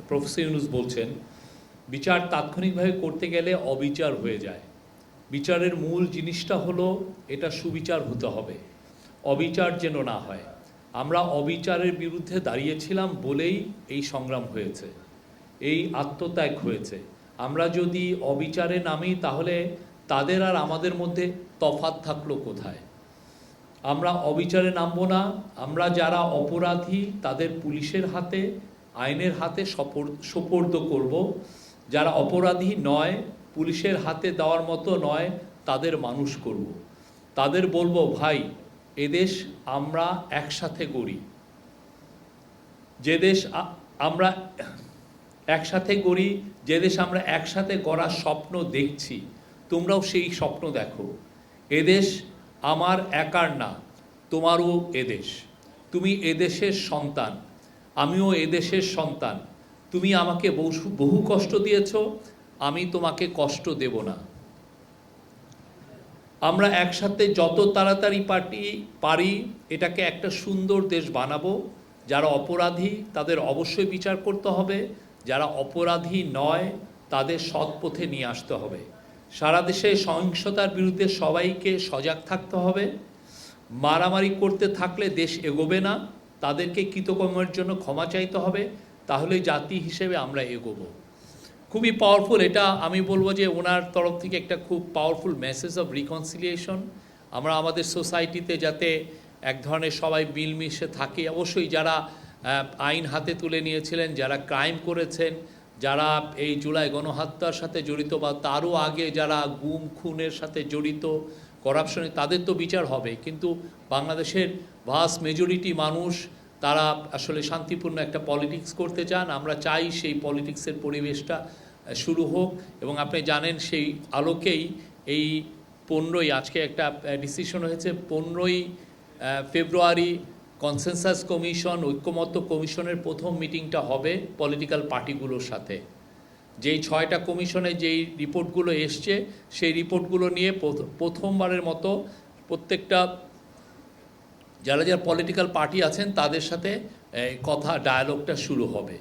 Professor Yunus বলছেন, বিচার তাৎক্ষণিকভাবে করতে গেলে অবিচার হয়ে যায়। বিচারের মূল জিনিসটা হলো এটা সুবিচার হতে হবে, অবিচার যেন না হয়। আমরা অবিচারের বিরুদ্ধে দাঁড়িয়েছিলাম বলেই এই সংগ্রাম হয়েছে, এই আত্মত্যাগ হয়েছে। আমরা যদি অবিচারে নামি তাহলে তাদের আর আমাদের মধ্যে তফাৎ থাকলো কোথায়? আমরা অবিচারে নামবো না। আমরা যারা অপরাধী তাদের পুলিশের হাতে, আইনের হাতে সোপর্দ করব। যারা অপরাধী নয়, পুলিশের হাতে দেওয়ার মতো নয়, তাদের মানুষ করব। তাদের বলবো, ভাই এদেশ আমরা একসাথে গড়ি। যে দেশ আমরা একসাথে গড়ি, যে দেশ আমরা একসাথে গড়ার স্বপ্ন দেখছি, তোমরাও সেই স্বপ্ন দেখো। এদেশ আমার একার না, তোমারও এদেশ। তুমি এদেশের সন্তান, আমিও এদেশের সন্তান। তুমি আমাকে বহু কষ্ট দিয়েছ, আমি তোমাকে কষ্ট দেব না। আমরা একসাথে যত তাড়াতাড়ি পারি এটাকে একটা সুন্দর দেশ বানাবো। যারা অপরাধী তাদের অবশ্যই বিচার করতে হবে, যারা অপরাধী নয় তাদের সৎ পথে নিয়ে আসতে হবে। সারা দেশে সহিংসতার বিরুদ্ধে সবাইকে সজাগ থাকতে হবে। মারামারি করতে থাকলে দেশ এগোবে না, তাদেরকে কৃতকর্মের জন্য ক্ষমা চাইতে হবে, তাহলে জাতি হিসেবে আমরা এগোবো। খুবই পাওয়ারফুল এটা, আমি বলবো যে ওনার তরফ থেকে একটা খুব পাওয়ারফুল মেসেজ অফ রিকনসিলিয়েশন। আমরা আমাদের সোসাইটিতে যাতে এক ধরনের সবাই মিলমিশে থাকে। অবশ্যই যারা আইন হাতে তুলে নিয়েছিলেন, যারা ক্রাইম করেছেন, যারা এই জুলাই গণহত্যার সাথে জড়িত বা তারও আগে যারা গুম খুনের সাথে জড়িত, করাপশনে, তাদের তো বিচার হবে। কিন্তু বাংলাদেশের ভাস্ট মেজরিটি মানুষ তারা আসলে শান্তিপূর্ণ একটা পলিটিক্স করতে চান। আমরা চাই সেই পলিটিক্সের পরিবেশটা শুরু হোক। এবং আপনি জানেন সেই আলোকেই এই 15ই আজকে একটা ডিসিশন হয়েছে, 15ই ফেব্রুয়ারি কনসেনসাস কমিশন, ঐক্যমত্য কমিশনের প্রথম মিটিংটা হবে পলিটিক্যাল পার্টিগুলোর সাথে। যেই 6টা কমিশনে যেই রিপোর্টগুলো এসছে সেই রিপোর্টগুলো নিয়ে প্রথমবারের মতো প্রত্যেকটা যারা যারা পলিটিক্যাল পার্টি আছেন তাদের সাথে কথা ডায়ালগটা শুরু হবে।